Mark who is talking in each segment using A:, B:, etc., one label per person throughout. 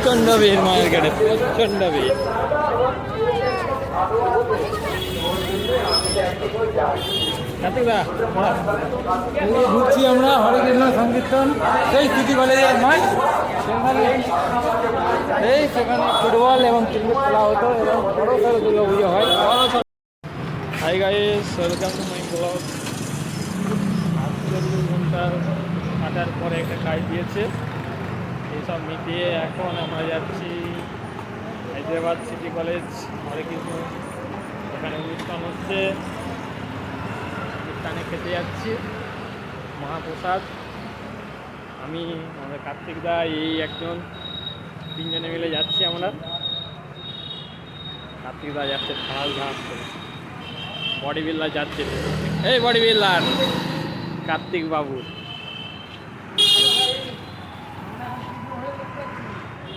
A: প্রচন্ড ভিড় মায়ের গেটে, প্রচন্ড ভিড়। ঘুরছি আমরা হরে কৃষ্ণ সংকীর্তন, সেই সিটি কলেজের মাঠ। সেখানে ফুটবল এবং ক্রিকেট খেলা হতো এবং বড় সড়ো দুর্গা পুজো হয়। Hi guys, welcome to my blog. 48 ঘন্টার হাঁটার পরে একটা কাজ দিয়েছে। এইসব মিটিয়ে এখন আমরা যাচ্ছি হায়দ্রাবাদ সিটি কলেজ হরে কৃষ্ণ। এখানে অনুষ্ঠান হচ্ছে, অনুষ্ঠানে খেতে যাচ্ছি মহাপ্রসাদ। আমি, আমাদের কার্তিক দা, এই একজন, তিনজনে মিলে যাচ্ছি আমরা। কার্তিক দা যাচ্ছে ঢাল ঘাস করে, বডি বিল্ডার যাচ্ছে। এই বডি বিল্ডার কার্তিক বাবু।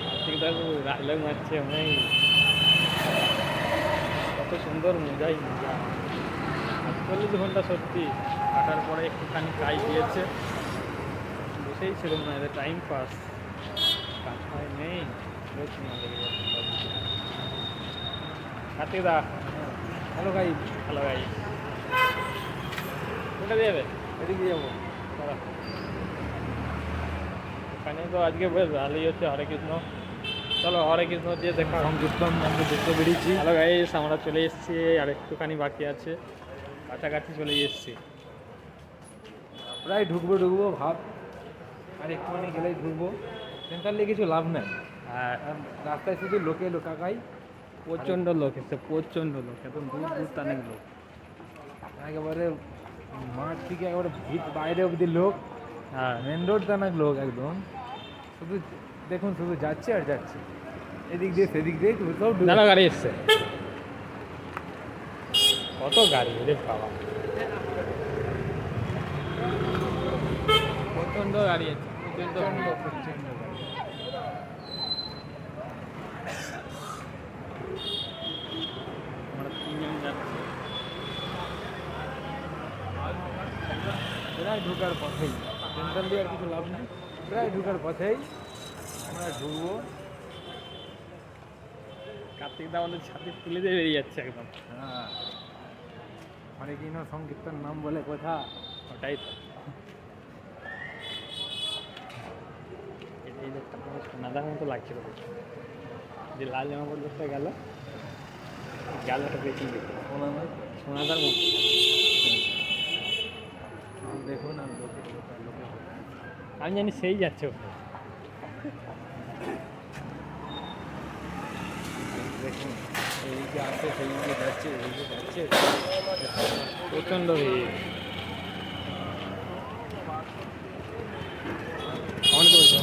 A: কার্তিক দা ডায়লগ মারছে অনেক, কত সুন্দর মজাই মজা। 48 ঘন্টা সত্যি হাঁটার পরে একটুখানি কাজ দিয়েছে, বসেই ছিল না, এদের টাইম পাস, কাজ হয় নেই। কার্তিক দা, হ্যালো গাই, হ্যালো গাই, কোনটা দিয়ে যাবে? এদিকে যাবো। এখানে তো আজকে বেশ ভালোই হচ্ছে হরে কৃষ্ণ। চলো হরে কৃষ্ণ দিয়ে দেখা
B: সংকীর্তন আমরা দেখতে বেরিয়েছি।
A: হ্যালো গাইস, আমরা চলে এসেছি, আর একটুখানি বাকি আছে, কাছাকাছি চলে এসেছি।
B: প্রায় ঢুকবো ভাব, আর একটুখানি গেলেই ঢুকবো। সেন্টারলে কিছু লাভ নেই,
A: আর
B: রাস্তায় শুধু লোকাকাই।
A: প্রচণ্ড লোক এসছে, প্রচণ্ড লোক, একদম দূর দূর অনেক লোক।
B: একেবারে মাঠ থেকে একেবারে বাইরে অবধি লোক,
A: হ্যাঁ,
B: মেন রোড টানাক লোক একদম। শুধু দেখুন, শুধু যাচ্ছে আর যাচ্ছে, এদিক দিয়ে সেদিক দিয়ে সব
A: নানা গাড়ি এসছে, কত গাড়ি রে বাবা, প্রচণ্ড গাড়ি আছে, প্রচণ্ড
B: প্রচণ্ড গাড়ি।
A: আমরা তিনজন যাচ্ছি।
B: প্রায় ঢুকার পথেই, সেন্টার দিয়ে আর কিছু লাভ নেই, প্রায় ঢুকার পথেই আমরা ঢুকবো।
A: কার্তিক দা আমাদের ছাতি তুলে দিয়ে বেরিয়ে যাচ্ছে একদম।
B: হ্যাঁ, হরে কৃষ্ণ সংকীর্তন নাম বলে কথা।
A: ওটাই তো, এই লোকটা পুরো সোনাদার মতো লাগছিল, যে লাল জামা পরে লোকটা গেল, ওটা বেশি সোনাদার মতো।
B: দেখুন আর
A: আমি জানি সেই যাচ্ছে ওখানে।
B: দেখুন, এইদিকে আসছে, সেইদিকে যাচ্ছে, এইদিকে যাচ্ছে।
A: প্রচণ্ড ভিড়। অনেক বলছে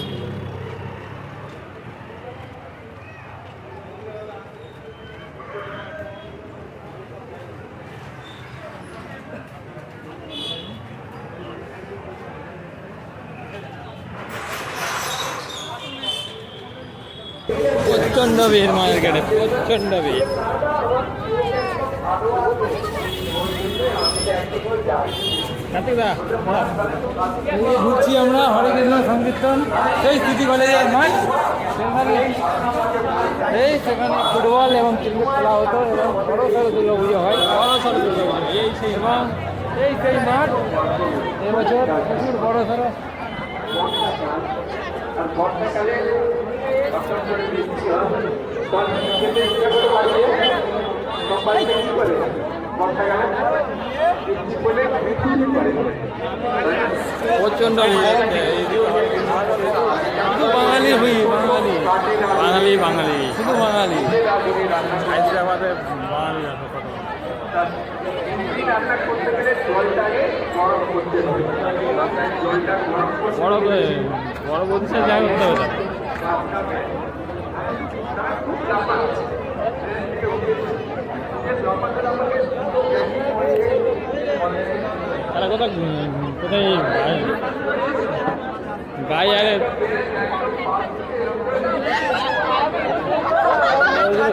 A: প্রচণ্ড ভিড় মায়ের গেটে, প্রচণ্ড ভিড়। কার্তিক দা,
B: ঘুরছি আমরা হরে কৃষ্ণ সংকীর্তন, সেই সিটি কলেজের মাঠ। সেখানে ফুটবল এবং ক্রিকেট খেলা হতো এবং বড় সড়ো দুর্গা পুজো হয়।
A: বড় সড়ো দুর্গা পুজো, এই সেই
B: এবং সেই মাঠ এবছর প্রচুর বড় সড়ো।
A: প্রচণ্ড
B: শুধু বাঙালি হই, বাঙালি
A: বাঙালি,
B: শুধু বাঙালি।
A: হায়দ্রাবাদে বাঙালি আছে কত। বড় বলছে যাই করতে হবে, তারা কোথায় কোথায় গায়ে আরে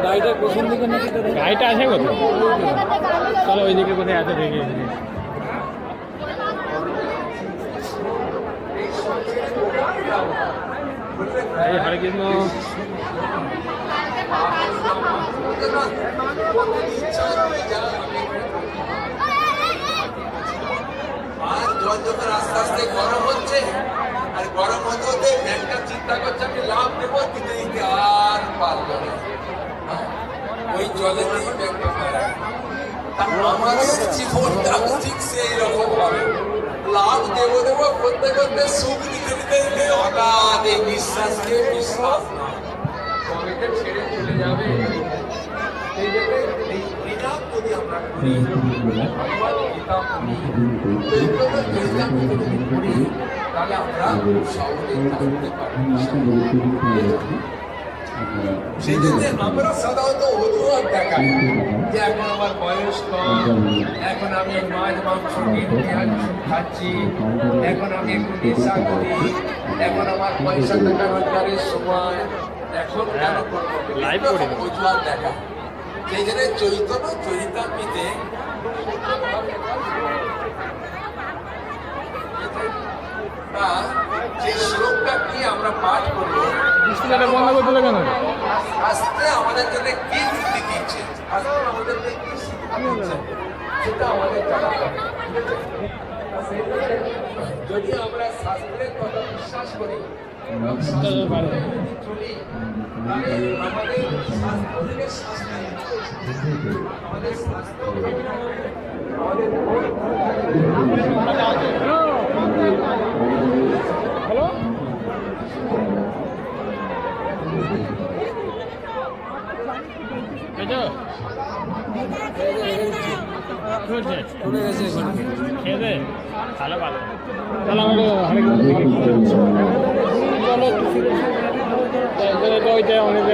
B: গাড়িটা পেছন দিকে নাকি?
A: গাড়িটা আছে কোথায়? চলো ওইদিকে কোথায় আছে দেখি। এই হরে কৃষ্ণ।
C: আর জল যখন আস্তে আস্তে গরম হচ্ছে, আর গরম হতে হতে ব্যাংকটা চিন্তা করছে আমি লাভ দেবো, দিতে দিতে আর পারলো না, ওই জলেতেই ব্যাংকটা মারা। আমাদের জীবনটা ঠিক সেই রকম হবে, লাভ দেবো দেবো করতে করতে সুখ দিতে দিতে দিতে হঠাৎ এই বিশ্বাসকে বিশ্বাস না কবেতে ছেড়ে চলে যাবে। এই জন্য এই ঋণাম যদি আমরা করি, ভগবত গীতা পড়ি, পড়ি, তাহলে আমরা সহজে জানতে পারি। সেই জন্য আমরা সাধারণত অজুহাত দেখাই যে এখন আমার বয়স কম, এখন আমি মাছ মাংস খাচ্ছি, এখন আমি একটু নেশা করি, এখন আমার পয়সা টাকা রোজগারের সময়, এখন কেন করবো, অজুহাত দেখা। সেই জন্য চৈতন্য চরিতামৃতে যে শ্লোকটা কি আমরা পাঠ করবো,
B: বন্ধ করতে কেন?
C: শাস্ত্রে আমাদের জন্য কি নীতি দিচ্ছে, শাস্ত্রে আমাদের জন্য কি শিক্ষা দিচ্ছে, সেটা আমাদের জানা হবে। যদি আমরা শাস্ত্রের কথা বিশ্বাস করি, চলি, তাহলে আমাদের শাস্ত্র থেকে শাস্ত্র, আমাদের শাস্ত্র আমাদের
A: হ্যালো, খেয়ে দে, তাহলে ভালো। তাহলে আমার হরে কৃষ্ণ চলো একটু ফিরে ওইটা অনেক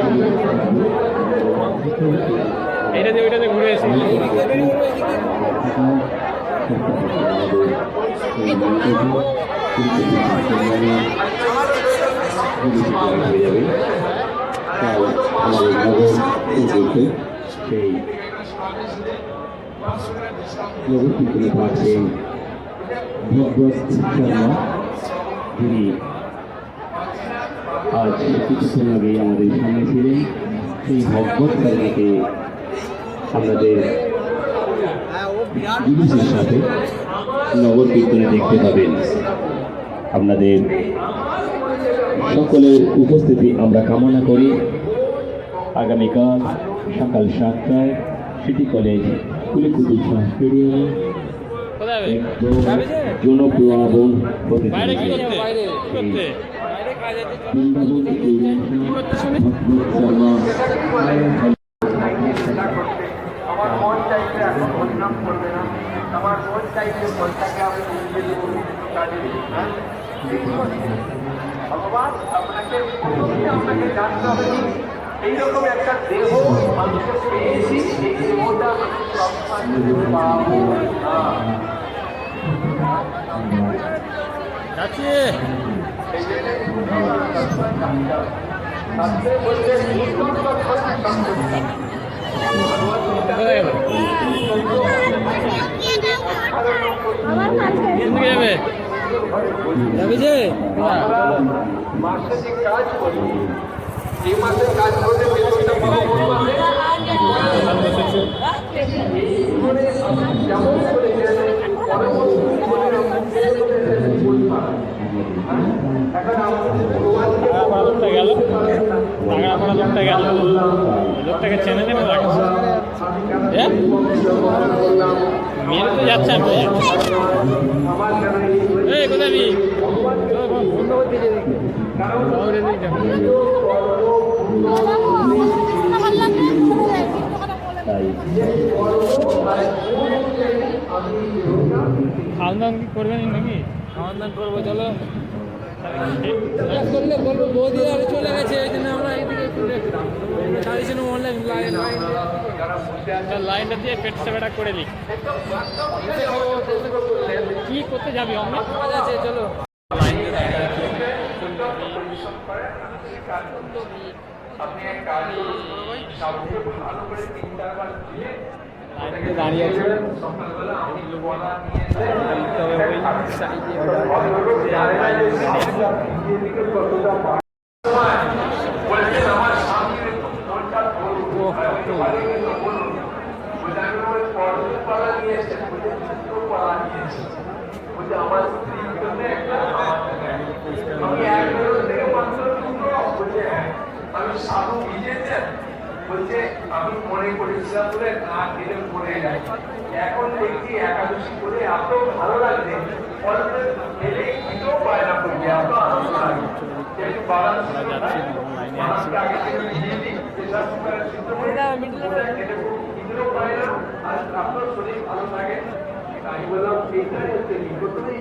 A: এইটাতে ওইটাতে ঘুরে এসে
D: সেই নবকীর্তনে পাচ্ছেন ভগবত শর্মা, যিনি আজ কিছুক্ষণ আগে আমাদের সামনে ছিলেন। সেই ভগবত শর্মাকে আপনাদের জিনিসের সাথে নগর কীর্তনে দেখতে পাবেন। আপনাদের সকলের উপস্থিতি আমরা কামনা করি। আগামীকাল সকাল 7টায় সিটি কলেজ কুলিকুতুব শাহ স্টেডিয়ামে জনপ্লাবন হতে
A: বাইরে কি করতে করতে
C: আমার মন চাইছে এখন বদনাম করবে না, আমার মন চাইছে ফলটাকে আমি নিজে দেবো কাজে। ভগবান আপনাকে আপনাকে জানতে হবে এইরকম একটা দেহ মানুষকে পেয়েছি, এই দেহটা আমি সবসময় পাবো না।
A: যাচ্ছি
C: সেই জন্য শাস্ত্রে বলছে
A: যাবে যাবি যে
C: মাসে যে কাজ করি, এই মাসে কাজ করতে বেতনটা পাবো কোন মাসে? এই জীবনে আমি যেমন করে গেলে পরবর্তী জীবনের এখন আমাদের ভগবান
A: লোকটা গেল, টাকা পড়া লোকটা গেল, লোকটাকে চেনে নেবে লাগে। মেরে তো যাচ্ছে, আমি এই কোথায় বি বন্ধ করতে খাওয়ান দাওয়ান কি করবেন নাকি? খাওয়ান দাওয়ান করবো, চলো করলে বলবো। বৌদি আরে চলে গেছে, এই জন্য আমরা এইদিকে একটু দেখলাম, তার জন্য অনলাইন লাইনটা দিয়ে পেট সেবাটা করে দিই। কি করতে যাবি? অনেক কাজ আছে, চলো। দাঁড়িয়ে আছে
C: সকালবেলা আমি বলা নিয়ে সময় বলছেন আমার স্বামীর একটু মনটা ধরুন, বাড়ি গেলে বলুন। বলছে আমি ওই পর্বতপাড়া নিয়েছেন, বলছে চিত্রপাড়া নিয়েছি। বলছে আমার স্ত্রীর জন্য একটা, আমার জন্য একটা। আমি একজন থেকে মাত্র দুটো, বলছে হ্যাঁ। আমি সাধু ভিজেছেন, বলছে আমি মনে করেছিলাম বলে না খেলে পড়ে যায়। এখন দেখছি একাদশী করে এত ভালো লাগছে, অল্প খেলে খেতেও পায় না, বলছে এত আনন্দ লাগে। একটু বাগান বাগানকে আগে থেকে ভিজিয়ে দিই, প্রেসার কুকারে সিদ্ধ করে খেতে খেতেও পায় না, আর আপনার শরীর ভালো থাকে। আমি বললাম এইটাই হচ্ছে নিকটই